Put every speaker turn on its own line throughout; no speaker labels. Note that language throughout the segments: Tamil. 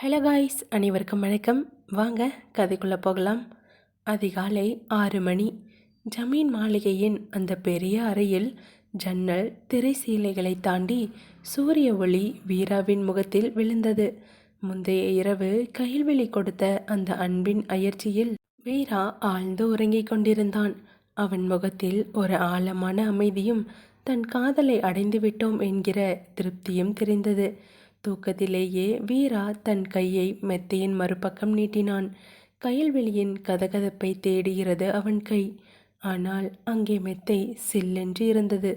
ஹலோ காய்ஸ், அனைவருக்கும் வணக்கம். வாங்க கதைக்குள்ளே போகலாம். அதிகாலை 6 மணி. ஜமீன் மாளிகையின் அந்த பெரிய அறையில் ஜன்னல் திரைசீலைகளை தாண்டி சூரிய ஒளி வீராவின் முகத்தில் விழுந்தது. முந்தைய இரவு கைல்வெளி கொடுத்த அந்த அன்பின் அயற்சியில் வீரா ஆழ்ந்து உறங்கிக் கொண்டிருந்தான். அவன் முகத்தில் ஒரு ஆழமான அமைதியும் தன் காதலை அடைந்து விட்டோம் என்கிற திருப்தியும் தெரிந்தது. தூக்கத்திலேயே வீரா தன் கையை மெத்தையின் மறுபக்கம் நீட்டினான். கயல்வெளியின் கதகதப்பை தேடுகிறது அவன் கை. ஆனால் அங்கே மெத்தை சில்லென்று இருந்தது.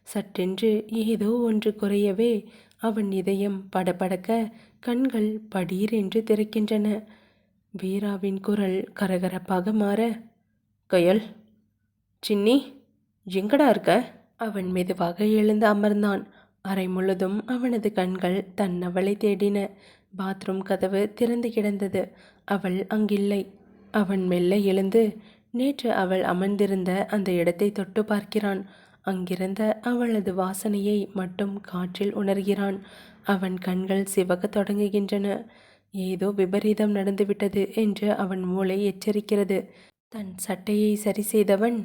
சற்றென்று ஏதோ ஒன்று குறையவே அவன் இதயம் படபடக்க, கண்கள் படீர் என்று திறக்கின்றன. வீராவின் குரல் கரகரப்பாக மாற, கயல், சின்னி, எங்கடா இருக்க? அவன் மெதுவாக எழுந்து அமர்ந்தான். அறை முழுதும் அவனது கண்கள் தன்னவளை தேடின. பாத்ரூம் கதவு திறந்து கிடந்தது. அவள் அங்கில்லை. அவன் மெல்ல எழுந்து நேற்று அவள் அமர்ந்திருந்த அந்த இடத்தை தொட்டு பார்க்கிறான். அங்கிருந்த அவளது வாசனையை மட்டும் காற்றில் உணர்கிறான். அவன் கண்கள் சிவக்கத் தொடங்குகின்றன. ஏதோ விபரீதம் நடந்துவிட்டது என்று அவன் மூளை எச்சரிக்கிறது. தன் சட்டையை சரி செய்தவன்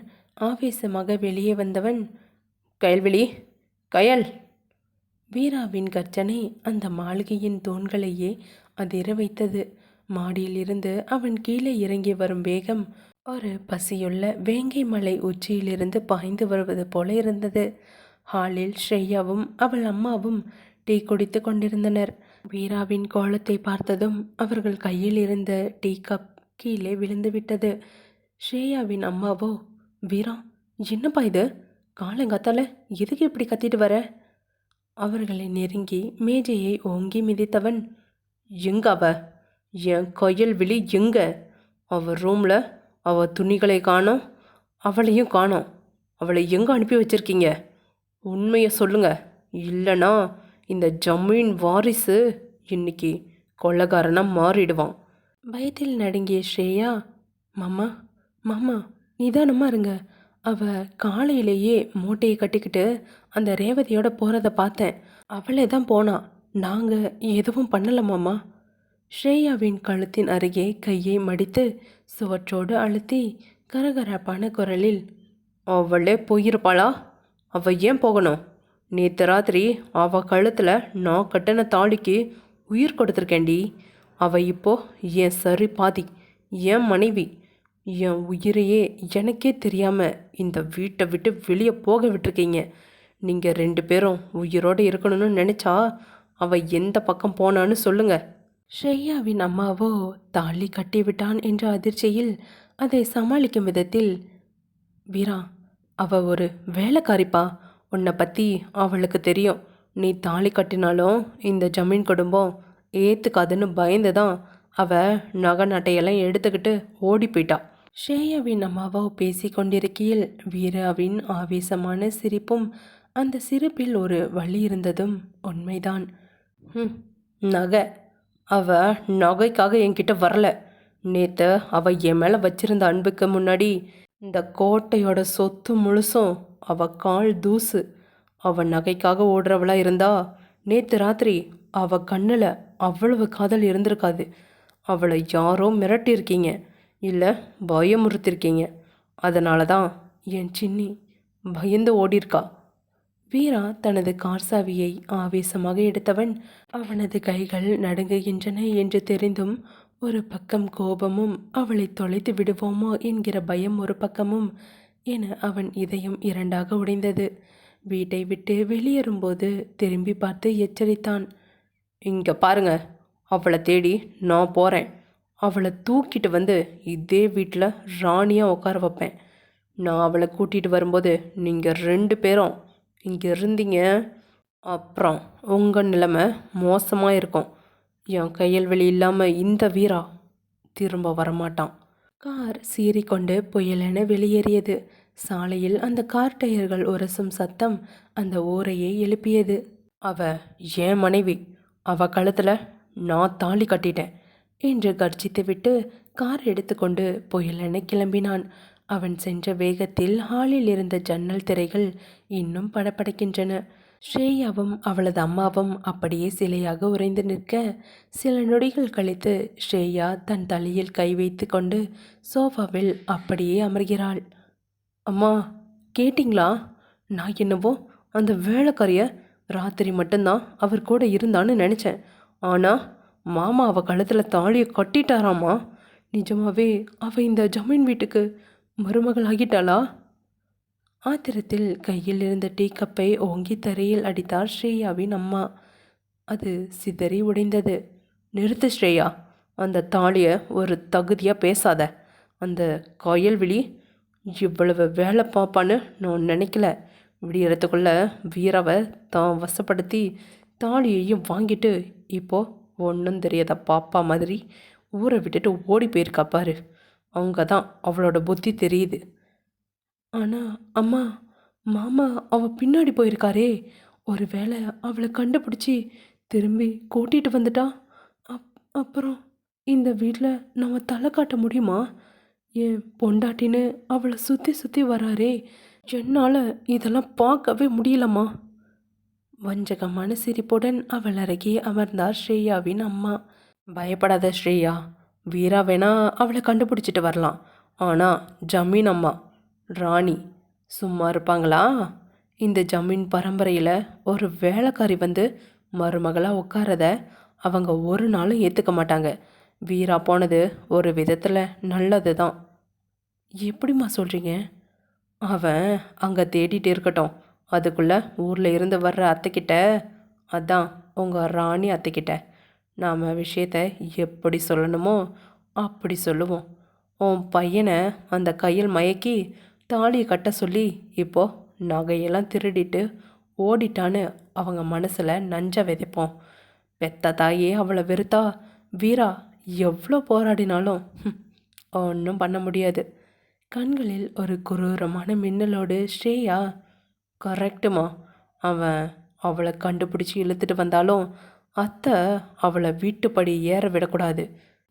ஆவேசமாக வெளியே வந்தவன், கயல்விழி, கயல்! வீராவின் கர்ஜனை அந்த மாளிகையின் தூண்களையே அதிர வைத்தது. மாடியிலிருந்து அவன் கீழே இறங்கி வரும் வேகம் ஒரு பசியுள்ள வேங்கை மலை உச்சியிலிருந்து பாய்ந்து வருவது போல இருந்தது. ஹாலில் ஸ்ரேயாவும் அவள் அம்மாவும் டீ குடித்து கொண்டிருந்தனர். வீராவின் கோலத்தை பார்த்ததும் அவர்கள் கையில் இருந்த டீ கப் கீழே விழுந்து விட்டது. ஸ்ரேயாவின் அம்மாவோ, வீரா, என்னப்பா இது? காலங்காத்தால எதுக்கு இப்படி கத்திட்டு வர? அவர்களை நெருங்கி மேஜையை ஓங்கி மிதித்தவன், எங்க அவ? என் கயல்விழி எங்க? அவ ரூமில் அவ துணிகளை காணோம், அவளையும் காணோம். அவளை எங்கே அனுப்பி வச்சிருக்கீங்க? உண்மையை சொல்லுங்க, இல்லைனா இந்த ஜமீன் வாரிசு இன்னைக்கு கொள்ளக்காரனாக மாறிடுவான். பயத்தில் நடுங்கிய ஸ்ரேயா, மாமா, மாமா, நிதானமா இருங்க. அவ காலையிலேயே மூட்டையை கட்டிக்கிட்டு அந்த ரேவதியோட போகிறத பார்த்தேன். அவளே தான் போனா. நாங்கள் எதுவும் பண்ணல மாமா. ஸ்ரேயாவின் கழுத்தின் அருகே கையை மடித்து சுவற்றோடு அழுத்தி கரகரப்பான குரலில், அவளே போயிருப்பாளா? அவ ஏன் போகணும்? நேற்று ராத்திரி அவ கழுத்தில் நான் கட்டின தாலிக்கு உயிர் கொடுத்துருக்கேன்டி. அவ இப்போ என் சரி பாதி, என் மனைவி. என் உயிரையே எனக்கே தெரியாமல் இந்த வீட்டை விட்டு வெளியே போக விட்டுருக்கீங்க. நீங்கள் 2 பேரும் உயிரோடு இருக்கணும்னு நினச்சா அவள் எந்த பக்கம் போனான்னு சொல்லுங்க. ஸ்ரேயாவின் அம்மாவோ தாலி கட்டிவிட்டான் என்ற அதிர்ச்சியில் அதை சமாளிக்கும் விதத்தில், வீரா, அவள் ஒரு வேலைக்காரிப்பா. உன்னை பற்றி அவளுக்கு தெரியும். நீ தாலி கட்டினாலும் இந்த ஜமீன் குடும்பம் ஏற்றுக்காதுன்னு பயந்து தான் அவள் நகை நட்டையெல்லாம் எடுத்துக்கிட்டு ஓடி போயிட்டா. ஸ்ரேயாவின் அம்மாவோ பேசி கொண்டிருக்கையில் வீராவின் ஆவேசமான சிரிப்பும் அந்த சிரிப்பில் ஒரு வலி இருந்ததும் உண்மைதான். நகை, அவ நகைக்காக என்கிட்ட வரல. நேற்று அவ என் மேலே வச்சிருந்த அன்புக்கு முன்னாடி இந்த கோட்டையோட சொத்து முழுசும் அவ கால் தூசு. அவ நகைக்காக ஓடுறவளா இருந்தா நேற்று ராத்திரி அவ கண்ணில் அவ்வளவு காதல் இருந்திருக்காது. அவளை யாரோ மிரட்டியிருக்கீங்க, இல்லை பயமுறுத்திருக்கீங்க. அதனால தான் என் சின்னி பயந்து ஓடிருக்கா. வீரா தனது கார் சாவியை ஆவேசமாக எடுத்தவன் அவனது கைகள் நடுங்குகின்றன என்று தெரிந்தும் ஒரு பக்கம் கோபமும் அவளை தொலைத்து விடுவோமோ என்கிற பயம் ஒரு பக்கமும் என அவன் இதயம் 2ஆக உடைந்தது. வீட்டை விட்டு வெளியேறும்போது திரும்பி பார்த்து எச்சரித்தான், இங்கே பாருங்க, அவளை தேடி நான் போகிறேன். அவளை தூக்கிட்டு வந்து இதே வீட்டில் ராணியாக உட்கார வைப்பேன். நான் அவளை கூட்டிகிட்டு வரும்போது நீங்கள் 2 பேரும் இங்கே இருந்தீங்க, அப்புறம் உங்கள் நிலைமை மோசமாக இருக்கும். என் கையல்வெளி இல்லாமல் இந்த வீரா திரும்ப வரமாட்டான். கார் சீறிக்கொண்டு புயலென வெளியேறியது. சாலையில் அந்த கார் டயர்கள் உரசும் சத்தம் அந்த ஊரையே எழுப்பியது. அவ என் மனைவி, அவ கழுத்தில் நான் தாலி கட்டிட்டேன் என்று கர்ஜித்துவிட்டு கார் எடுத்துக்கொண்டு புயலென கிளம்பினான். அவன் சென்ற வேகத்தில் ஹாலில் இருந்த ஜன்னல் திரைகள் இன்னும் படபடக்கின்றன. ஸ்ரேயாவும் அவளது அம்மாவும் அப்படியே சிலையாக உறைந்து நிற்க, சில நொடிகள் கழித்து ஸ்ரேயா தன் தலையில் கை வைத்து கொண்டு சோஃபாவில் அப்படியே அமர்கிறாள். அம்மா, கேட்டிங்களா? நான் என்னவோ அந்த வேலைக்காரிய ராத்திரி மட்டும்தான் அவர் கூட இருந்தான்னு நினச்சேன். ஆனால் மாமா அவ கழுத்தில் தாலியை கட்டிட்டாராம்மா. நிஜமாவே அவ இந்த ஜமீன் வீட்டுக்கு மருமகள் ஆகிட்டாளா? ஆத்திரத்தில் கையில் இருந்த டீ கப்பை ஓங்கி தரையில் அடித்தார் ஸ்ரேயாவின் அம்மா. அது சிதறி உடைந்தது. நிறுத்து ஸ்ரேயா, அந்த தாலியை ஒரு தகுதியாக பேசாத. அந்த கயல்விழி இவ்வளவு வேலை பார்ப்பான்னு நான் நினைக்கல. விடியறதுக்குள்ள வீராவை தான் வசப்படுத்தி தாலியையும் வாங்கிட்டு இப்போ ஒன்றும் தெரியாத பாப்பா மாதிரி ஊரை விட்டுட்டு ஓடி போயிருக்கா பாரு. அவங்க தான் அவளோட புத்தி தெரியுது. ஆனால் அம்மா, மாமா பின்னாடி போயிருக்காரே. ஒரு வேளை அவளை கண்டுபிடிச்சி திரும்பி கூட்டிகிட்டு வந்துட்டா அப் அப்புறம் இந்த வீட்டில் நம்ம தலை காட்ட முடியுமா? என் பொண்டாட்டின்னு அவளை சுற்றி சுற்றி வராரே. என்னால் இதெல்லாம் பார்க்கவே முடியலம்மா. வஞ்சகமான சிரிப்புடன் அவள் அருகே அமர்ந்தார் ஸ்ரேயாவின் அம்மா. பயப்படாத ஸ்ரேயா, வீரா வேணா அவளை கண்டுபிடிச்சிட்டு வரலாம். ஆனால் ஜமீன் அம்மா ராணி சும்மா இருப்பாங்களா? இந்த ஜமீன் பரம்பரையில் ஒரு வேலைக்காரி வந்து மருமகளாக உட்காரத அவங்க ஒரு நாளும் ஏற்றுக்க மாட்டாங்க. வீரா போனது ஒரு விதத்தில் நல்லது தான். எப்படிம்மா சொல்கிறீங்க? அவன் அங்கே தேடிட்டு இருக்கட்டும். அதுக்குள்ளே ஊரில் இருந்து வர்ற அத்தைக்கிட்ட, அதான் உங்கள் ராணி அத்தைக்கிட்ட நாம் விஷயத்தை எப்படி சொல்லணுமோ அப்படி சொல்லுவோம். உன் பையனை அந்த கையில் மயக்கி தாலியை கட்ட சொல்லி இப்போ நகையெல்லாம் திருடிட்டு ஓடிட்டான்னு அவங்க மனசில் நஞ்ச விதைப்போம். பெத்த தாயே அவளை வெறுத்தா வீரா எவ்வளோ போராடினாலும் ஒன்றும் பண்ண முடியாது. கண்களில் ஒரு குரூரமான மின்னலோடு ஸ்ரேயா, கரெக்டுமா. அவன் அவளை கண்டுபிடிச்சி இழுத்துட்டு வந்தாலும் அத்தை அவளை வீட்டுப்படி ஏற விடக்கூடாது.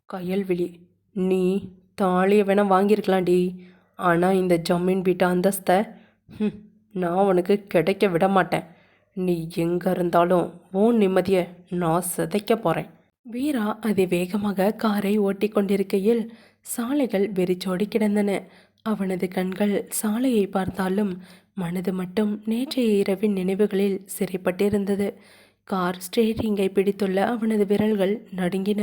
கயல்விழி, நீ தாலியை வேணா வாங்கியிருக்கலாம்டி. ஆனால் இந்த ஜமீன் வீட்டு அந்தஸ்தை நான் உனக்கு கிடைக்க விட மாட்டேன். நீ எங்கே இருந்தாலும் உன் நிம்மதியை நான் சிதைக்க போகிறேன். வீரா அதிவேகமாக காரை ஓட்டி கொண்டிருக்கையில் சாலைகள் வெறிச்சோடி கிடந்தன. அவனது கண்கள் சாலையை பார்த்தாலும் மனது மட்டும் நேற்றைய இரவின் நினைவுகளில் சிறைப்பட்டிருந்தது. கார் ஸ்டேரிங்கை பிடித்துள்ள அவனது விரல்கள் நடுங்கின.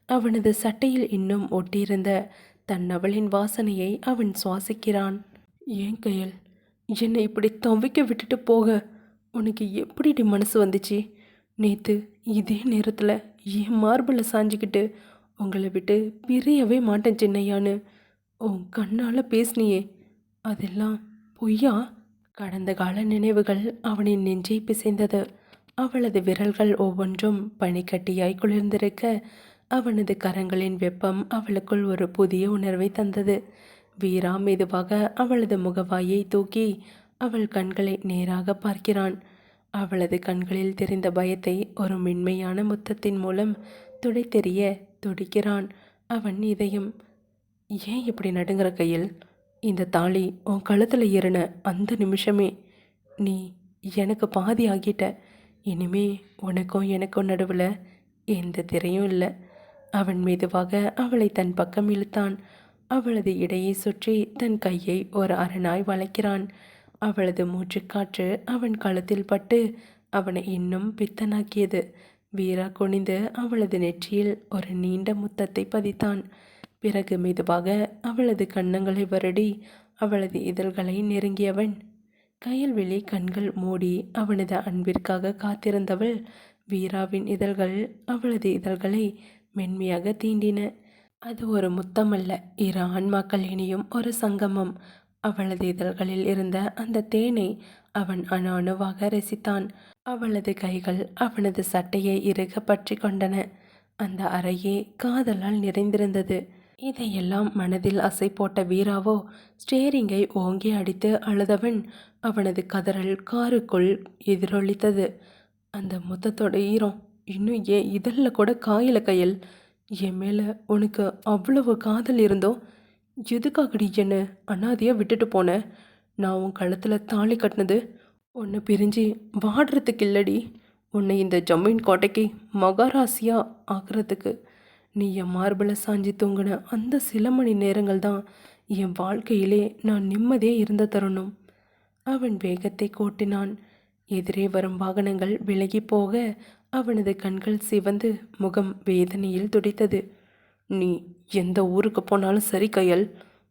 அவனது சட்டையில் இன்னும் ஒட்டியிருந்த தன்னவளின் வாசனையை அவன் சுவாசிக்கிறான். ஏன் கையல், என்னை இப்படி தவிக்க விட்டுட்டு போக உனக்கு எப்படிடி மனசு வந்துச்சு? நேற்று இதே நேரத்தில் என் மார்பில் சாஞ்சிக்கிட்டு உங்களை விட்டு பிரியவே மாட்டேன் சின்னையான்னு உன் கண்ணால் பேசினியே, அதெல்லாம் பொய்யா? கடந்த கால நினைவுகள் அவனின் நெஞ்சை பிசைந்தது. அவளது விரல்கள் ஒவ்வொன்றும் பனிக்கட்டியாய் குளிர்ந்திருக்க அவனது கரங்களின் வெப்பம் அவளுக்குள் ஒரு புதிய உணர்வை தந்தது. வீரா மெதுவாக அவளது முகவாயை தூக்கி அவள் கண்களை நேராக பார்க்கிறான். அவளது கண்களில் தெரிந்த பயத்தை ஒரு மென்மையான முத்தத்தின் மூலம் துடைத்தெறிய துடிக்கிறான் அவன் இதயம். ஏன் இப்படி நடுங்கிற கையில்? இந்த தாலி உன் கழுத்தில் ஏறின அந்த நிமிஷமே நீ எனக்கு பாதி ஆகிட்ட. இனிமே உனக்கும் எனக்கும் நடுவில் எந்த திரையும் இல்லை. அவன் மெதுவாக அவளை தன் பக்கம் இழுத்தான். அவளது இடையை சுற்றி தன் கையை ஒரு அரணாய் வளைக்கிறான். அவளது மூச்சுக்காற்று அவன் கழுத்தில் பட்டு அவனை இன்னும் பித்தனாக்கியது. வீரா குனிந்து அவளது நெற்றியில் ஒரு நீண்ட முத்தத்தை பதித்தான். பிறகு மெதுவாக அவளது கன்னங்களை வருடி அவளது இதழ்களை நெருங்கியவன். கயல்விழி கண்கள் மூடி அவனது அன்பிற்காக காத்திருந்தவள். வீராவின் இதழ்கள் அவளது இதழ்களை மென்மையாக தீண்டின. அது ஒரு முத்தமல்ல, இரு ஆன்மாக்கள் இனியும் ஒரு சங்கமம். அவளது இதழ்களில் இருந்த அந்த தேனை அவன் அணு அணுவாக ரசித்தான். அவளது கைகள் அவனது சட்டையை இறுக பற்றி கொண்டன. அந்த அறையே காதலால் நிறைந்திருந்தது. இதையெல்லாம் மனதில் அசை போட்ட வீராவோ ஸ்டேரிங்கை ஓங்கி அடித்து அழுதவன். அவனது கதறல் காருக்குள் எதிரொலித்தது. அந்த முத்தத்தோட ஈரம் இன்னும் ஏன் இதழில் கூட காயில கையில். என் மேலே உனக்கு அவ்வளவு காதல் இருந்தோ எதுக்காகடி என்ன அனாதையாக விட்டுட்டு போன? நான் உன் கழுத்தில் தாலி கட்டினது உன்னை பிரிஞ்சு வாடுறதுக்கு இல்லடி, உன்னை இந்த ஜமீன் கோட்டைக்கு மகாராசியா ஆக்குறதுக்கு. நீ என் மார்பில் சாஞ்சி தூங்கின அந்த சில மணி நேரங்கள் தான் என் வாழ்க்கையிலே நான் நிம்மதியாக இருந்த தருணம். அவன் வேகத்தை கூட்டினான். எதிரே வரும் வாகனங்கள் விலகி போக அவனது கண்கள் சிவந்து முகம் வேதனையில் துடித்தது. நீ எந்த ஊருக்கு போனாலும் சரி கயல்,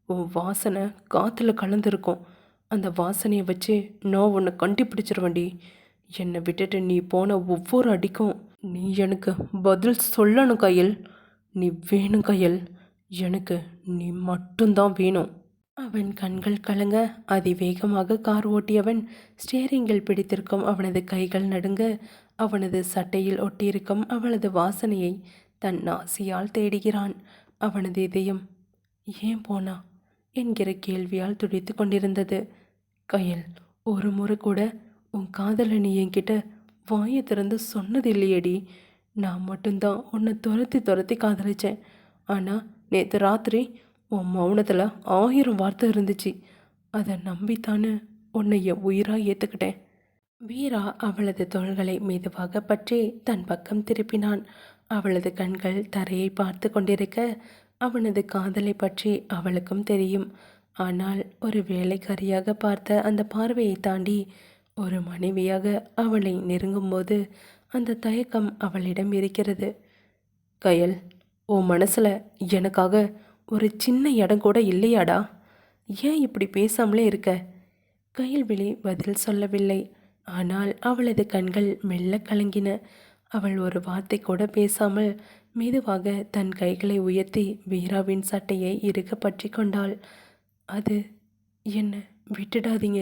உன் வாசனை காற்றுல கலந்துருக்கும். அந்த வாசனையை வச்சு நான் உன்னை கண்டுபிடிச்சிருவேன்டி. என்னை விட்டுட்டு நீ போன ஒவ்வொரு அடிக்கும் நீ எனக்கு பதில் சொல்லணும் கயல். நீ வேணும் கயல், எனக்கு நீ மட்டும்தான் வேணும். அவன் கண்கள் கலங்க அதிவேகமாக கார் ஓட்டியவன் ஸ்டியரிங்கில் பிடித்திருக்கும் அவனது கைகள் நடுங்க அவனது சட்டையில் ஒட்டியிருக்கும் அவளது வாசனையை தன் நாசியால் தேடுகிறான். அவனது இதயம் ஏன் போனா என்கிற கேள்வியால் துடித்து கொண்டிருந்தது. கயல், ஒரு முறை கூட உன் காதலை நீ என்கிட்ட வாயை திறந்து சொன்னது இல்லையேடி. நான் மட்டும்தான் உன்னை துரத்தி துரத்தி காதலிச்சேன். ஆனால் நேற்று ராத்திரி உன் மௌனத்தில் 1000 வார்த்தை இருந்துச்சு. அதை நம்பித்தானே உன்னை என் உயிராக ஏற்றுக்கிட்டேன். வீரா அவளது தோள்களை மெதுவாக பற்றி தன் பக்கம் திருப்பினான். அவளது கண்கள் தரையை பார்த்து கொண்டிருக்க அவனது காதலை பற்றி அவளுக்கும் தெரியும். ஆனால் ஒரு வேலைக்காரியாக பார்த்த அந்த பார்வையை தாண்டி ஒரு மனைவியாக அவளை நெருங்கும்போது அந்த தயக்கம் அவளிடம் இருக்கிறது. கயல், உன் மனசில் எனக்காக ஒரு சின்ன இடம் கூட இல்லையாடா? ஏன் இப்படி பேசாமலே இருக்க? கயல்விழி பதில் சொல்லவில்லை. ஆனால் அவளது கண்கள் மெல்ல கலங்கின. அவள் ஒரு வார்த்தை கூட பேசாமல் மெதுவாக தன் கைகளை உயர்த்தி வீராவின் சட்டையை இறுக பற்றி கொண்டாள். அது என்ன விட்டுடாதீங்க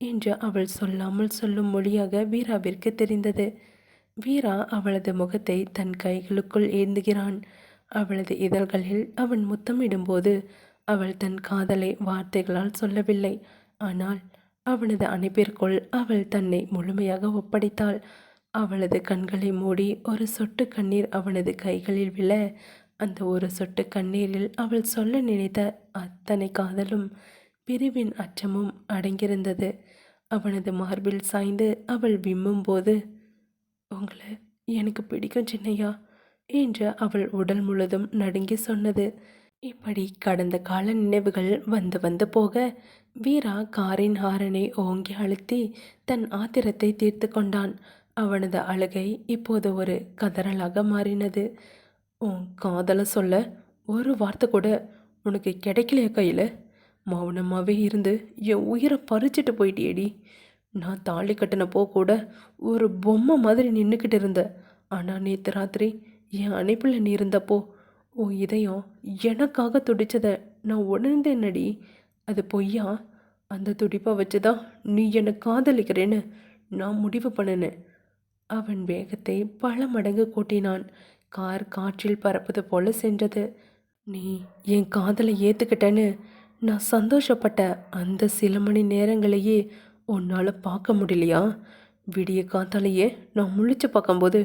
என்று அவள் சொல்லாமல் சொல்லும் மொழியாக வீராவிற்கு தெரிந்தது. வீரா அவளது முகத்தை தன் கைகளுக்குள் ஏந்துகிறான். அவளது இதழ்களில் அவன் முத்தமிடும்போது அவள் தன் காதலை வார்த்தைகளால் சொல்லவில்லை. ஆனால் அவனது அணைப்பிற்குள் அவள் தன்னை முழுமையாக ஒப்படைத்தாள். அவளது கண்களை மூடி ஒரு சொட்டு கண்ணீர் அவனது கைகளில் விழ அந்த ஒரு சொட்டு கண்ணீரில் அவள் சொல்ல நினைத்த அத்தனை காதலும் பிரிவின் அச்சமும் அடங்கியிருந்தது. அவனது மார்பில் சாய்ந்து அவள் விம்மும் போது, உங்களை எனக்கு பிடிக்கும் சின்னையா என்று அவள் உடல் முழுதும் நடுங்கி சொன்னது. இப்படி கடந்த கால நினைவுகள் வந்து வந்து போக வீரா காரின் ஹாரனை ஓங்கி அழுத்தி தன் ஆத்திரத்தை தீர்த்து கொண்டான். அவனது அழுகை இப்போது ஒரு கதறலாக மாறினது. உன் காதலை சொல்ல ஒரு வார்த்தை கூட உனக்கு கிடைக்கலையா கையில்? மௌனமாகவே இருந்து என் உயிரை பறிச்சிட்டு போயிட்டியேடி. நான் தாலி கட்டினப்போ கூட ஒரு பொம்மை மாதிரி நின்றுக்கிட்டு இருந்த. ஆனால் நேற்று ராத்திரி என் அணைப்பில் நீ இருந்தப்போ உன் இதயம் எனக்காக துடிச்சதை நான் உணர்ந்தேன்னடி. அது பொய்யா? அந்த துடிப்பை வச்சு தான் நீ என்னை காதலிக்கிறேன்னு நான் முடிவு பண்ணினேன். அவன் வேகத்தை பல மடங்கு கூட்டினான். கார் காற்றில் பறப்பது போல சென்றது. நீ என் காதலை ஏற்றுக்கிட்டேன்னு நான் சந்தோஷப்பட்ட அந்த சில மணி நேரங்களையே உன்னால் பார்க்க முடியலையா? விடிய காத்தாலேயே நான் முழிச்சு பார்க்கும்போது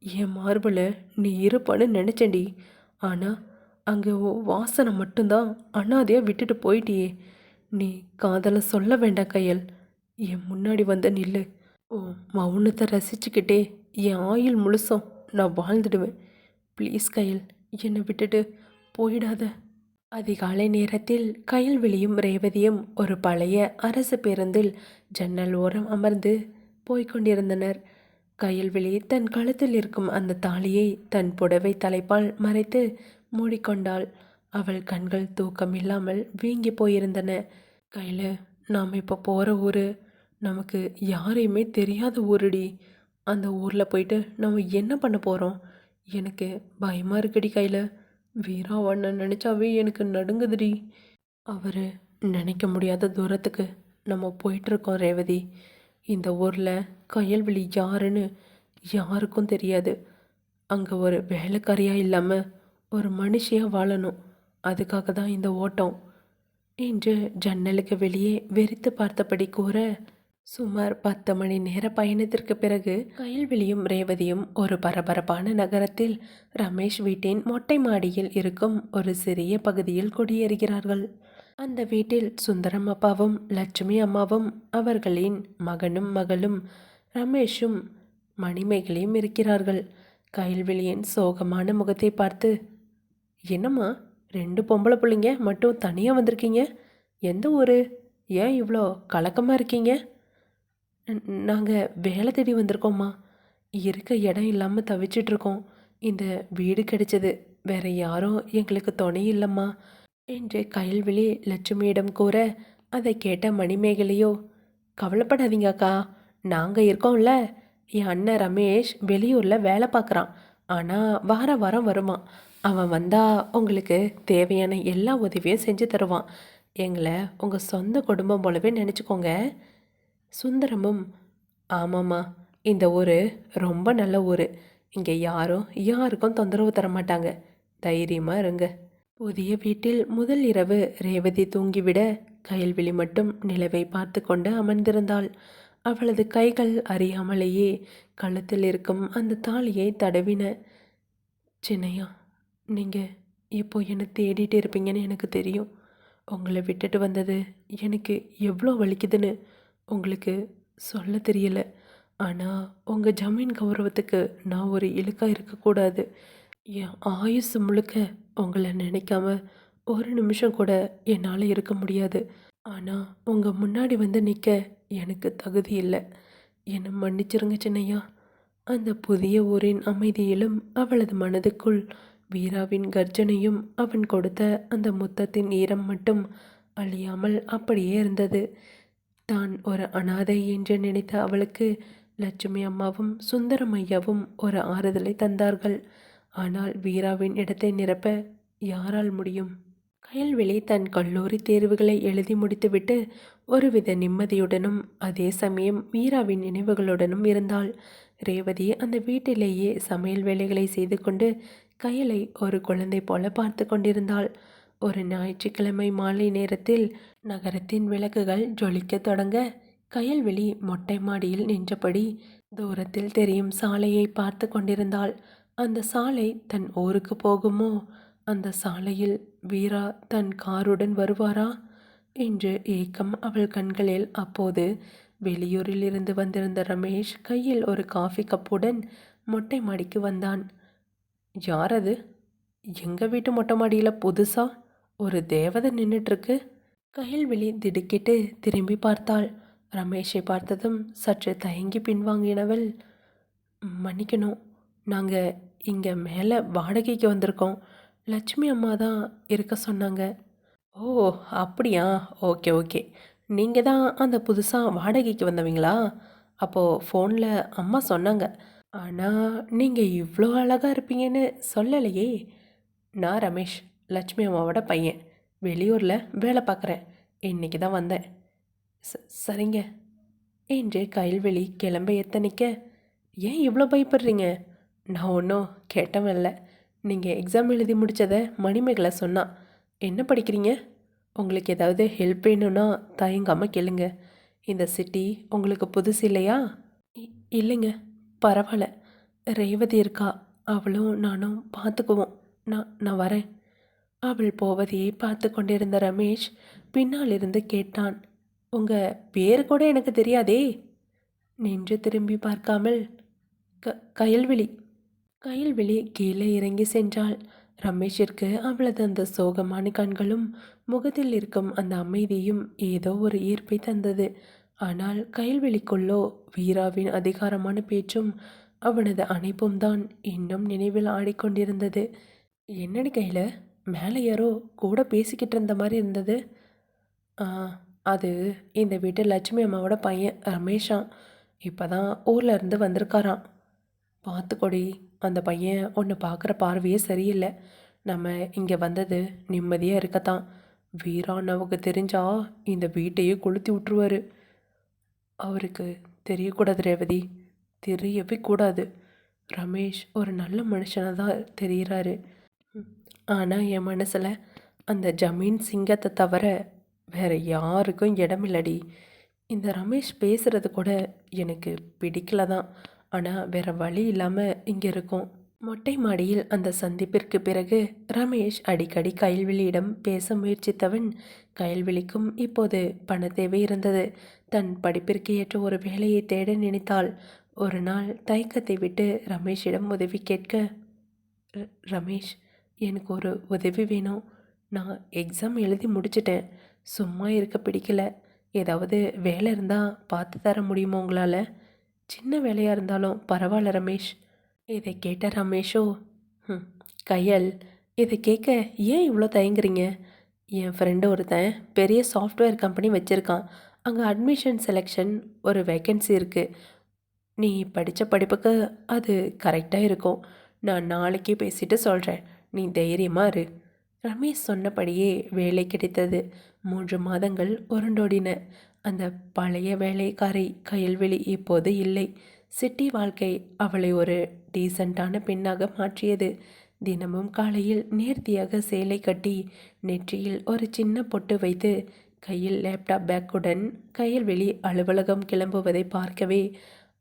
என் மார்பில் நீ இருப்பான்னு நினச்சேன்டி. ஆனால் அங்கே வாசனை மட்டும்தான் அனாதையாக விட்டுட்டு போயிட்டியே. நீ காதலை சொல்ல வேண்டாம் கையல், என் முன்னாடி வந்து நில்லு. ஓ மௌனத்தை ரசிச்சுக்கிட்டே என் ஆயுள் முழுசும் நான் வாழ்ந்துடுவேன். ப்ளீஸ் கயல், என்னை விட்டுட்டு போயிடாத. அதிகாலை நேரத்தில் கயல்விழியும் ரேவதியும் ஒரு பழைய அரசு பேருந்தில் ஜன்னல் ஓரம் அமர்ந்து போய்கொண்டிருந்தனர். கயல்விழி தன் கழுத்தில் இருக்கும் அந்த தாலியை தன் புடவை தலைப்பால் மறைத்து மூடிக்கொண்டாள். அவள் கண்கள் தூக்கம் இல்லாமல் வீங்கி போயிருந்தன. கையில், நாம் இப்போ போகிற ஊர் நமக்கு யாரையுமே தெரியாத ஊருடி. அந்த ஊரில் போயிட்டு நம்ம என்ன பண்ண போகிறோம்? எனக்கு பயமாக இருக்குடி கையில். வீராவண்ணை நினச்சாவே எனக்கு நடுங்குதுடி. அவர் நினைக்க முடியாத தூரத்துக்கு நம்ம போயிட்டுருக்கோம் ரேவதி. இந்த ஊரில் கயல்விழி யாருன்னு யாருக்கும் தெரியாது. அங்கே ஒரு வேலைக்காரியாக இல்லாமல் ஒரு மனுஷியாக வாழணும். அதுக்காக தான் இந்த ஓட்டம் என்று ஜன்னலுக்கு வெளியே வெறித்து பார்த்தபடி கூற, சுமார் 10 மணி நேர பயணத்திற்கு பிறகு கயல்விழியும் ரேவதியும் ஒரு பரபரப்பான நகரத்தில் ரமேஷ் வீட்டின் மொட்டை மாடியில் இருக்கும் ஒரு சிறிய பகுதியில் குடியேறுகிறார்கள். அந்த வீட்டில் சுந்தரம் அப்பாவும் லட்சுமி அம்மாவும் அவர்களின் மகனும் மகளும் ரமேஷும் மணிமேகலையும் இருக்கிறார்கள். கயல்விழியின் சோகமான முகத்தை பார்த்து, என்னம்மா, 2 பொம்பளை பிள்ளைங்க மட்டும் தனியாக வந்திருக்கீங்க? எந்த ஊர்? ஏன் இவ்வளோ கலக்கமாக இருக்கீங்க? நாங்கள் வேலை தேடி வந்திருக்கோம்மா. இருக்க இடம் இல்லாமல் தவிச்சிட்ருக்கோம். இந்த வீடு கிடைச்சது. வேற யாரும் எங்களுக்கு துணை இல்லைம்மா என்று கயல்விழி லட்சுமியிடம் கூற, அதை கேட்ட மணிமேகலையோ, கவலைப்படாதீங்க அக்கா, நாங்கள் இருக்கோம்ல. என் அண்ணன் ரமேஷ் வெளியூரில் வேலை பார்க்குறான். ஆனால் வாரம் வருவான். அவன் வந்தால் உங்களுக்கு தேவையான எல்லா உதவியும் செஞ்சு தருவான். எங்களை உங்கள் சொந்த குடும்பம் போலவே நினச்சிக்கோங்க. சுந்தரமும், ஆமாம்மா, இந்த ஊர் ரொம்ப நல்ல ஊர். இங்கே யாருக்கும் தொந்தரவு தர மாட்டாங்க. தைரியமாக இருங்க. புதிய வீட்டில் முதல் இரவு ரேவதி தூங்கிவிட கயல்விழி மட்டும் நிலவை பார்த்து கொண்டு அமர்ந்திருந்தாள். அவளது கைகள் அறியாமலேயே கழுத்தில் இருக்கும் அந்த தாலியை தடவின. சின்னையா, நீங்கள் இப்போ என்னை தேடிட்டு இருப்பீங்கன்னு எனக்கு தெரியும். உங்களை விட்டுட்டு வந்தது எனக்கு எவ்வளோ வலிக்குதுன்னு உங்களுக்கு சொல்ல தெரியல. ஆனால் உங்கள் ஜமீன் கௌரவத்துக்கு நான் ஒரு இழுக்காக இருக்கக்கூடாது. என் ஆயுசு முழுக்க உங்களை நினைக்காம ஒரு நிமிஷம் கூட என்னால் இருக்க முடியாது. ஆனால் உங்கள் முன்னாடி வந்து நிற்க எனக்கு தகுதி இல்லை. என்னை மன்னிச்சிருங்க சின்னையா. அந்த புதிய ஊரின் அமைதியிலும் அவளது மனதுக்குள் வீராவின் கர்ஜனையும் அவன் கொடுத்த அந்த முத்தத்தின் ஈரம் மட்டும் அழியாமல் அப்படியே இருந்தது. தான் ஒரு அனாதை என்று நினைத்த அவளுக்கு லட்சுமி அம்மாவும் சுந்தரம் ஐயாவும் ஒரு ஆறுதலை தந்தார்கள். ஆனால் வீராவின் இடத்தை நிரப்ப யாரால் முடியும்? கயல்விழி தன் கல்லூரி தேர்வுகளை எழுதி முடித்துவிட்டு ஒருவித நிம்மதியுடனும் அதே சமயம் வீராவின் நினைவுகளுடனும் இருந்தாள். ரேவதி அந்த வீட்டிலேயே சமையல் வேலைகளை செய்து கொண்டு கயலை ஒரு குழந்தை போல பார்த்து கொண்டிருந்தாள். ஒரு ஞாயிற்றுக்கிழமை மாலை நேரத்தில் நகரத்தின் விளக்குகள் ஜொலிக்க தொடங்க கயல்விழி மொட்டை மாடியில் நின்றபடி தூரத்தில் தெரியும் சாலையை பார்த்து கொண்டிருந்தாள். அந்த சாலை தன் ஊருக்கு போகுமோ? அந்த சாலையில் வீரா தன் காருடன் வருவாரா என்று ஏக்கம் அவள் கண்களில். அப்போது வெளியூரில் இருந்து வந்திருந்த ரமேஷ் கையில் ஒரு காஃபி கப்புடன் மொட்டை மாடிக்கு வந்தான். யார் அது? எங்கள் வீட்டு மொட்டை மாடியில் புதுசாக ஒரு தேவதை நின்றுட்டுருக்கு. கயல்விழி திடுக்கிட்டு திரும்பி பார்த்தாள். ரமேஷை பார்த்ததும் சற்று தயங்கி பின்வாங்கினவள், மன்னிக்கணும், நாங்கள் இங்கே மேலே வாடகைக்கு வந்திருக்கோம். லட்சுமி அம்மா தான் இருக்க சொன்னாங்க. ஓ, அப்படியா? Okay okay. நீங்கள் தான் அந்த புதுசாக வாடகைக்கு வந்தவங்களா? அப்போது ஃபோனில் அம்மா சொன்னாங்க. ஆனால் நீங்கள் இவ்வளோ அழகாக இருப்பீங்கன்னு சொல்லலையே. நான் ரமேஷ், லட்சுமி அம்மாவோட பையன். வெளியூரில் வேலை பார்க்குறேன். இன்றைக்கி தான் வந்தேன். சரிங்க என்று கயல்விழி கிளம்ப எத்தனிக்க, ஏன் இவ்வளோ பயப்படுறீங்க? நான் ஒன்றும் கேட்டவன் இல்லை. நீங்கள் எக்ஸாம் எழுதி முடித்ததை மணிமேகலை சொன்னான். என்ன படிக்கிறீங்க? உங்களுக்கு ஏதாவது ஹெல்ப் வேணும்னா தயங்காமல் கேளுங்க. இந்த சிட்டி உங்களுக்கு புதுசு இல்லையா? இல்லைங்க, பரவாயில்ல. ரேவதி இருக்கா, அவளும் நானும் பார்த்துக்குவோம். நான் வரேன். அவள் போவதையே பார்த்து கொண்டிருந்த ரமேஷ் பின்னாலிருந்து கேட்டான், உங்கள் பேர் கூட எனக்கு தெரியாதே. நின்று திரும்பி பார்க்காமல், கயல்விழி. கயல்விழி கீழே இறங்கி சென்றாள். ரமேஷிற்கு அவளது அந்த சோகமான கண்களும் முகத்தில் இருக்கும் அந்த அமைதியும் ஏதோ ஒரு ஈர்ப்பை தந்தது. ஆனால் கயல்விழிக்குள்ளோ வீராவின் அதிகாரமான பேச்சும் அவனது அணைப்பும் தான் இன்னும் நினைவில் ஆடிக்கொண்டிருந்தது. என்னடி கையில் மேலே யாரோ கூட பேசிக்கிட்டு இருந்த மாதிரி இருந்தது. அது இந்த வீட்டு லட்சுமி அம்மாவோட பையன் ரமேஷான். இப்போ தான் ஊரில் இருந்து வந்திருக்காராம். பார்த்துக்கொடி, அந்த பையன் ஒன்று பார்க்குற பார்வையே சரியில்லை. நம்ம இங்கே வந்தது நிம்மதியாக இருக்கத்தான். வீரானவுக்கு தெரிஞ்சா இந்த வீட்டையே கொளுத்தி விட்டுருவார். அவருக்கு தெரியக்கூடாது ரேவதி, தெரியவே கூடாது. ரமேஷ் ஒரு நல்ல மனுஷனாக தான் தெரிகிறாரு. ஆனால் என் மனசில் அந்த ஜமீன் சிங்கத்தை தவிர வேறு யாருக்கும் இடமில்லடி. இந்த ரமேஷ் பேசுகிறது கூட எனக்கு பிடிக்கல தான். ஆனால் வேறு வழி இல்லாமல் இங்கே இருக்கோம். மொட்டை மாடியில் அந்த சந்திப்பிற்கு பிறகு ரமேஷ் அடிக்கடி கயல்விழியிடம் பேச முயற்சித்தவன். கயல்விழிக்கும் இப்போது பண தேவை இருந்தது. தன் படிப்பிற்கு ஏற்ற ஒரு வேலையை தேட நினைத்தாள். ஒரு நாள் தயக்கத்தை விட்டு ரமேஷிடம் உதவி கேட்க, ரமேஷ், எனக்கு ஒரு உதவி வேணும். நான் எக்ஸாம் எழுதி முடிச்சிட்டேன். சும்மா இருக்க பிடிக்கல. ஏதாவது வேலை இருந்தால் பார்த்து தர முடியுமா உங்களால்? சின்ன வேலையாக இருந்தாலும் பரவாயில்ல ரமேஷ். இதை கேட்ட ரமேஷோ, ம் கயல், இதை கேட்க ஏன் இவ்வளோ தயங்குறீங்க? என் ஃப்ரெண்டு ஒருத்தன் பெரிய சாஃப்ட்வேர் கம்பெனி வச்சுருக்கான். அங்கே அட்மிஷன் செலெக்ஷன் ஒரு வேக்கன்சி இருக்குது. நீ படித்த படிப்புக்கு அது கரெக்டாக இருக்கும். நான் நாளைக்கே பேசிட்டு சொல்கிறேன். நீ தைரியமாக இரு. ரமேஷ் சொன்னபடியே வேலை கிடைத்தது. 3 மாதங்கள் உருண்டோடின. அந்த பழைய வேலைக்காரி கயல்விழி இப்போது இல்லை. சிட்டி வாழ்க்கை அவளை ஒரு டீசெண்டான பெண்ணாக மாற்றியது. தினமும் காலையில் நேர்த்தியாக சேலை கட்டி நெற்றியில் ஒரு சின்ன பொட்டு வைத்து கையில் லேப்டாப் பேக்குடன் கயல்விழி அலுவலகம் கிளம்புவதை பார்க்கவே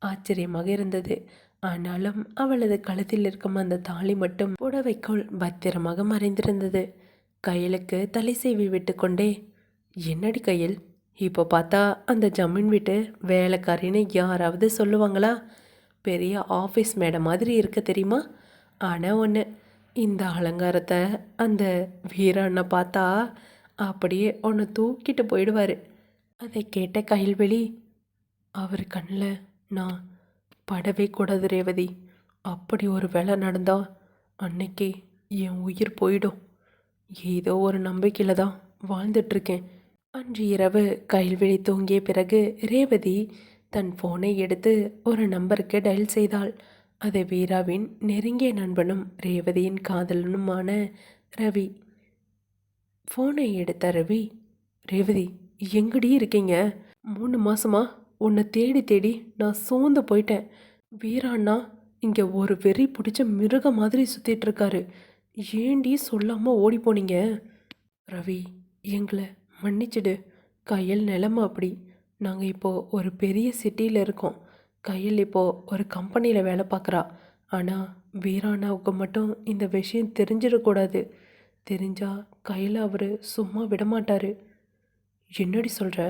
ஆச்சரியமாக இருந்தது. ஆனாலும் அவளது கழுத்தில் இருக்கும் அந்த தாலி மட்டும் புடவைக்குள் பத்திரமாக மறைந்திருந்தது. கயலுக்கு தலை சீவி விட்டு கொண்டே, என்னடி கயல், இப்போ பார்த்தா அந்த ஜமீன் வீட்டு வேலைக்காரின்னு யாராவது சொல்லுவாங்களா? பெரிய ஆஃபீஸ் மேடை மாதிரி இருக்க தெரியுமா? ஆனால் ஒன்று, இந்த அலங்காரத்தை அந்த வீரண்ணை பார்த்தா அப்படியே உன்னை தூக்கிட்டு போயிடுவார். அதை கேட்ட கயல்விழி, அவர் கண்ணில் நான் படவே கூடாது ரேவதி. அப்படி ஒரு வேலை நடந்தா அன்னைக்கு என் உயிர் போயிடும். ஏதோ ஒரு நம்பிக்கையில் தான் வாழ்ந்துட்டுருக்கேன். அன்று இரவு கயல்விழி தூங்கிய பிறகு ரேவதி தன் ஃபோனை எடுத்து ஒரு நம்பருக்கு டயல் செய்தாள். அது வீராவின் நெருங்கிய நண்பனும் ரேவதியின் காதலனுமான ரவி. ஃபோனை எடுத்த ரவி, ரேவதி, எங்கடி இருக்கீங்க? 3 மாசமா உன்னை தேடி தேடி நான் சோர்ந்து போயிட்டேன். வீராண்ணா இங்கே ஒரு வெறி பிடிச்ச மிருக மாதிரி சுற்றிட்டு இருக்காரு. ஏண்டி சொல்லாமல் ஓடி போனீங்க? ரவி, எங்களை மன்னிச்சிடு. கயல் நிலமை அப்படி. நாங்கள் இப்போது ஒரு பெரிய சிட்டியில் இருக்கோம். கயல் இப்போது ஒரு கம்பெனியில் வேலை பார்க்குறா. ஆனால் வீராண்ணாவுக்கு மட்டும் இந்த விஷயம் தெரிஞ்சிடக்கூடாது. தெரிஞ்சா கயலை அவர் சும்மா விடமாட்டார். என்னடி சொல்கிற?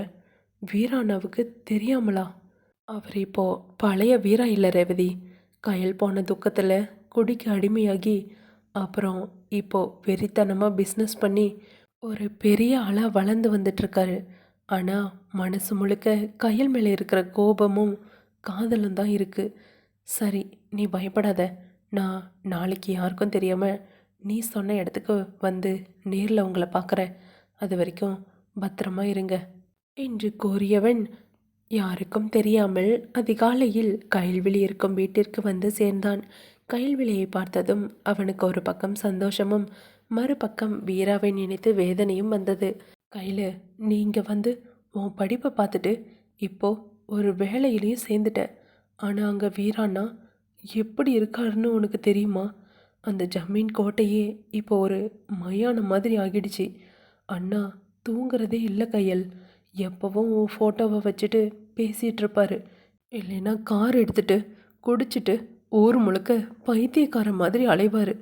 வீராண்ணாவுக்கு தெரியாமலா? அவர் இப்போது பழைய வீரா இல்லை ரேவதி. கயல் போன துக்கத்தில் குடிக்கு அடிமையாகி அப்புறம் இப்போது வெறித்தனமாக பிஸ்னஸ் பண்ணி ஒரு பெரிய ஆளாக வளர்ந்து வந்துட்டுருக்காரு. ஆனால் மனசு முழுக்க கயல் மேலே இருக்கிற கோபமும் காதலும் தான் இருக்குது. சரி, நீ பயப்படாத. நான் நாளைக்கு யாருக்கும் தெரியாமல் நீ சொன்ன இடத்துக்கு வந்து நேரில் உங்களை பார்க்குறேன். அது வரைக்கும் பத்திரமா இருங்க என்று கூறியவன் யாருக்கும் தெரியாமல் அதிகாலையில் கயல்விழி இருக்கும் வீட்டிற்கு வந்து சேர்ந்தான். கயல்விழியை பார்த்ததும் அவனுக்கு ஒரு பக்கம் சந்தோஷமும் மறுபக்கம் வீராவை நினைத்து வேதனையும் வந்தது. கையில், நீங்கள் வந்து உன் படிப்பை பார்த்துட்டு இப்போ ஒரு வேலையிலையும் சேர்ந்துட்ட. ஆனால் அங்கே வீராண்ணா எப்படி இருக்காருன்னு உனக்கு தெரியுமா? அந்த ஜமீன் கோட்டையே இப்போ ஒரு மயானம் மாதிரி ஆகிடுச்சு. அண்ணா தூங்குறதே இல்லை கையல். எப்போவும் உன் ஃபோட்டோவை வச்சுட்டு பேசிகிட்டு இருப்பாரு. இல்லைன்னா கார் எடுத்துட்டு குடிச்சிட்டு ஊர் முழுக்க பைத்தியக்கார மாதிரி அலைவார்.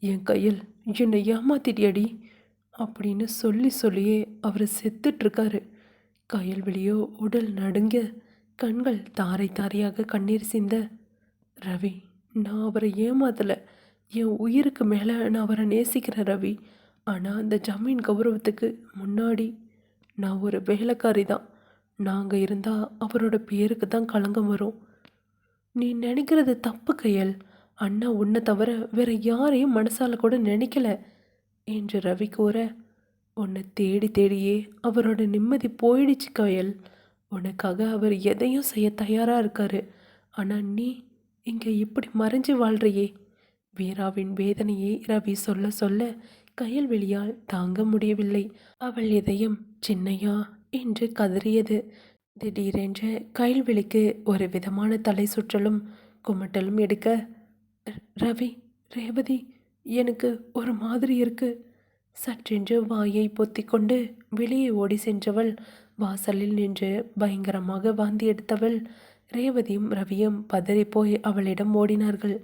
என் கையில், என்னை ஏமாத்திட்டியடி அப்படின்னு சொல்லி சொல்லியே அவர் செத்துட்ருக்காரு. கயல்விழியோ உடல் நடுங்க, கண்கள் தாரை தாரையாக கண்ணீர் சிந்த, ரவி, நான் அவரை ஏமாத்தலை. என் உயிருக்கு மேலே நான் அவரை நேசிக்கிறேன் ரவி. ஆனால் அந்த ஜமீன் கௌரவத்துக்கு முன்னாடி நான் ஒரு வேலைக்காரி தான். நாங்கள் இருந்தால் அவரோட பேருக்கு தான் களங்கம் வரும். நீ நினைக்கிறது தப்பு கையல். அண்ணா உன்னை தவிர வேற யாரையும் மனசால கூட நினைக்கல என்று ரவி கூற, உன்னை தேடி தேடியே அவரோட நிம்மதி போயிடுச்சு கயல். உனக்காக அவர் எதையும் செய்ய தயாராக இருக்காரு. ஆனால் நீ இங்கே இப்படி மறைஞ்சு வாழ்றியே. வீராவின் வேதனையை ரவி சொல்ல சொல்ல கயல்விழியால் தாங்க முடியவில்லை. அவள் இதயம் சின்னையா என்று கதறியது. திடீரென்று கயல்விழிக்கு ஒரு விதமான தலை சுற்றலும் குமட்டலும் எடுக்க, ரவி, ரேவதி, எனக்கு ஒரு மாதிரி இருக்கு. சற்றென்று வாயை பொத்திக்கொண்டு வெளியே ஓடி சென்றவள் வாசலில் நின்று பயங்கரமாக வாந்தி எடுத்தவள். ரேவதியும் ரவியும் பதறிப்போய் அவளிடம் ஓடினார்கள்.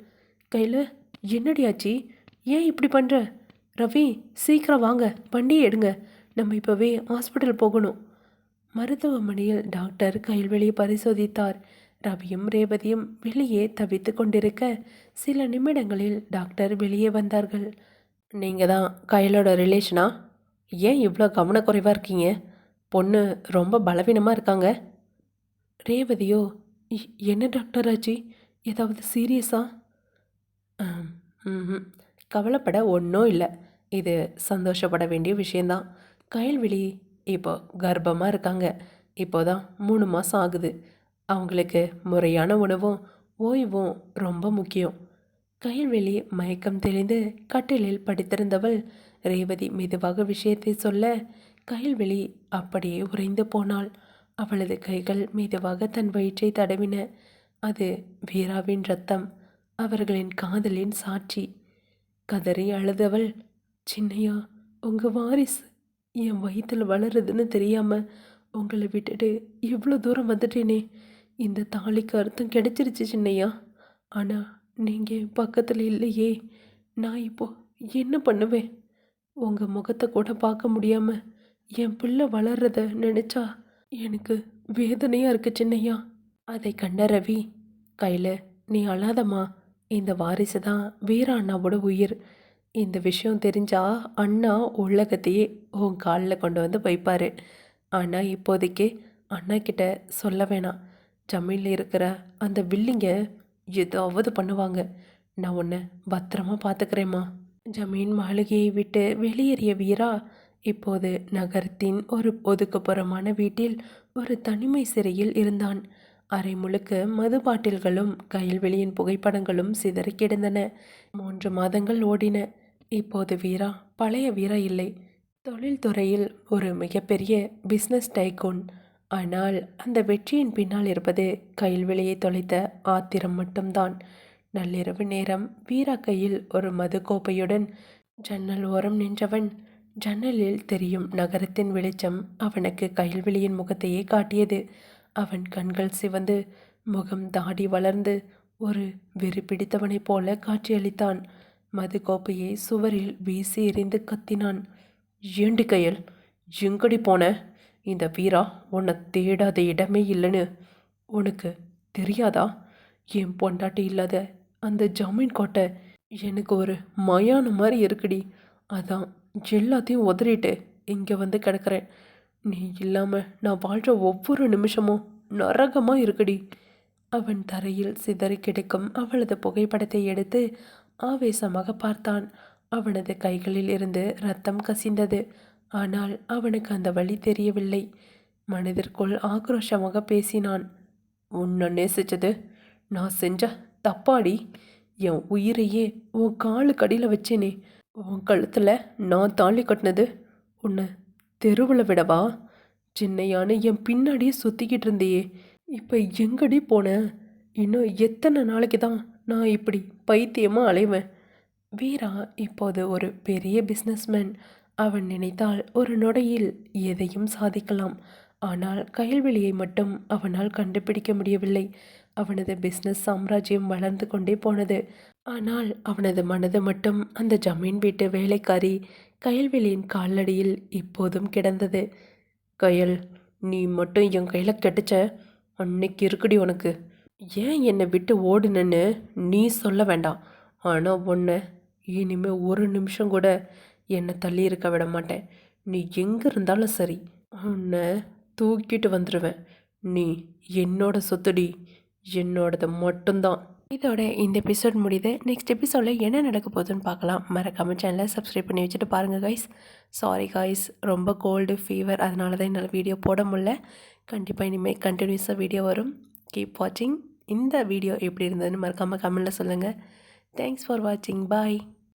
கையில், என்னடி ஆச்சி? ஏன் இப்படி பண்ணுற? ரவி, சீக்கிரம் வாங்க, வண்டியை எடுங்க. நம்ம இப்போவே ஹாஸ்பிட்டல் போகணும். மருத்துவமனையில் டாக்டர் கைல்வெளியை பரிசோதித்தார். ரவியும் ரேவதியும் வெளியே தவித்து கொண்டிருக்க சில நிமிடங்களில் டாக்டர் வெளியே வந்தார்கள். நீங்கள் தான் கையலோட ரிலேஷனா? ஏன் இவ்வளோ கவனக்குறைவாக இருக்கீங்க? பொண்ணு ரொம்ப பலவீனமாக இருக்காங்க. ரேவதியோ, என்ன டாக்டர் ஆச்சு? ஏதாவது சீரியஸா? ம் கவலைப்பட ஒன்றும் இல்லை. இது சந்தோஷப்பட வேண்டிய விஷயந்தான். கயல்விழி இப்போ கர்ப்பமாக இருக்காங்க. இப்போதான் 3 மாதம் ஆகுது. அவங்களுக்கு முறையான உணவும் ஓய்வும் ரொம்ப முக்கியம். கயல்வெளி மயக்கம் தெளிந்து கட்டிலில் படுத்திருந்தவள் ரேவதி மெதுவாக விஷயத்தை சொல்ல கயல்வெளி அப்படியே உறைந்து போனாள். அவளது கைகள் மெதுவாக தன் வயிற்றை தடவின. அது வீராவின் ரத்தம், அவர்களின் காதலின் சாட்சி. கதறி அழுதவள், சின்னையா, உங்கள் வாரிசு என் வயிற்றில் வளருதுன்னு தெரியாமல் உங்களை விட்டுட்டு இவ்வளோ தூரம் வந்துட்டேனே. இந்த தாலிக்கு அர்த்தம் கிடைச்சிருச்சு சின்னையா. ஆனால் நீங்கள் பக்கத்தில் இல்லையே. நான் இப்போ என்ன பண்ணுவேன்? உங்கள் முகத்தை கூட பார்க்க முடியாமல் என் பிள்ளை வளர்றத நினச்சா எனக்கு வேதனையாக இருக்கு சின்னையா. அதை கண்ட ரவி, கையில் நீ அழாதம்மா. இந்த வாரிசு தான் வீரா அண்ணாவோட உயிர். இந்த விஷயம் தெரிஞ்சா அண்ணா உலகத்தையே உன் காலில் கொண்டு வந்து வைப்பார். ஆனால் இப்போதைக்கு அண்ணா கிட்ட சொல்ல வேணாம். ஜமீனில் இருக்கிற அந்த வில்லிங்க ஏதாவது பண்ணுவாங்க. நான் உன்னை பத்திரமா பார்த்துக்கிறேம்மா. ஜமீன் மாளிகையை விட்டு வெளியேறிய வீரா இப்போது நகரத்தின் ஒரு ஒதுக்குப்புறமான வீட்டில் ஒரு தனிமை சிறையில் இருந்தான். அறை முழுக்க மது பாட்டில்களும் கயல்வெளியின் புகைப்படங்களும் சிதறி கிடந்தன. 3 மாதங்கள் ஓடின. இப்போது வீரா பழைய வீரா இல்லை. தொழில்துறையில் ஒரு மிகப்பெரிய பிஸ்னஸ் டைகூன். ஆனால் அந்த வெற்றியின் பின்னால் இருப்பது கயல்வெளியை தொலைத்த ஆத்திரம் மட்டும்தான். நள்ளிரவு நேரம் வீரா கையில் ஒரு மது கோப்பையுடன் ஜன்னல் ஓரம் நின்றவன். ஜன்னலில் தெரியும் நகரத்தின் வெளிச்சம் அவனுக்கு கயல்வெளியின் முகத்தையே காட்டியது. அவன் கண்கள் சிவந்து முகம் தாடி வளர்ந்து ஒரு வெறி பிடித்தவனைப் போல காட்சியளித்தான். மது கோப்பையை சுவரில் வீசி எறிந்து கத்தினான். ஏண்டி கயல், எங்கடி போன? இந்த வீரா உன்னை தேடாத இடமே இல்லைன்னு உனக்கு தெரியாதா? என் பொண்டாட்டி இல்லாத அந்த ஜமீன் கோட்டை எனக்கு ஒரு மயானம் மாதிரி இருக்குடி. அதான் எல்லாத்தையும் உதறிட்டு இங்கே வந்து கிடக்கிறேன். நீ இல்லாமல் நான் வாழ்கிற ஒவ்வொரு நிமிஷமும் நரகமாக இருக்குடி. அவன் தரையில் சிதறி கிடக்கும் அவளது புகைப்படத்தை எடுத்து ஆவேசமாக பார்த்தான். அவனது கைகளில் இருந்து ரத்தம் கசிந்தது. ஆனால் அவனுக்கு அந்த வழி தெரியவில்லை. மனதிற்குள் ஆக்ரோஷமாக பேசினான். உன்னை நேசிச்சது நான் செஞ்ச தப்பாடி. என் உயிரையே உன் காலுக்கடியில் வச்சேனே. உன் கழுத்தில் நான் தாலி கட்டினது உன்னை தெருவில் விடவா? சின்னையானு என் பின்னாடியே சுற்றிக்கிட்டு இருந்தியே. இப்போ எங்கடி போன? இன்னும் எத்தனை நாளைக்கு தான் நான் இப்படி பைத்தியமாக அலைவேன்? வீரா இப்போது ஒரு பெரிய பிஸ்னஸ்மேன். அவன் நினைத்தால் ஒரு நொடியில் எதையும் சாதிக்கலாம். ஆனால் கயல்வெளியை மட்டும் அவனால் கண்டுபிடிக்க முடியவில்லை. அவனது பிஸ்னஸ் சாம்ராஜ்யம் வளர்ந்து கொண்டே போனது. ஆனால் அவனது மனது மட்டும் அந்த ஜமீன் வீட்டு வேலைக்காரி கயல்வெளியின் காலடியில் இப்போதும் கிடந்தது. கயல், நீ மட்டும் என் கையில் கெட்டுச்ச அன்னைக்கு இருக்குடி உனக்கு. ஏன் என்னை விட்டு ஓடுனன்னு நீ சொல்ல வேண்டாம். ஆனால் உன்னை இனிமேல் ஒரு நிமிஷம் கூட என்னை தள்ளி இருக்க விட மாட்டேன். நீ எங்கே இருந்தாலும் சரி, உன்னை தூக்கிட்டு வந்துடுவேன். நீ என்னோட சொத்துடி, என்னோடது மட்டும்தான். இதோட இந்த எபிசோட் முடியுது. நெக்ஸ்ட் எபிசோடில் என்ன நடக்க போகுதுன்னு பார்க்கலாம். மறக்காமல் சேனலை சப்ஸ்கிரைப் பண்ணி வச்சுட்டு பாருங்கள் கைஸ். சாரி கைஸ், ரொம்ப கோல்டு ஃபீவர், அதனால தான் என்னால் வீடியோ போட முடியல. கண்டிப்பாக இனிமேல் கண்டினியூஸாக வீடியோ வரும். கீப் வாட்சிங். இந்த வீடியோ எப்படி இருந்ததுன்னு மறக்காமல் கமெண்ட்டில் சொல்லுங்கள். தேங்க்ஸ் ஃபார் வாட்சிங். பாய்.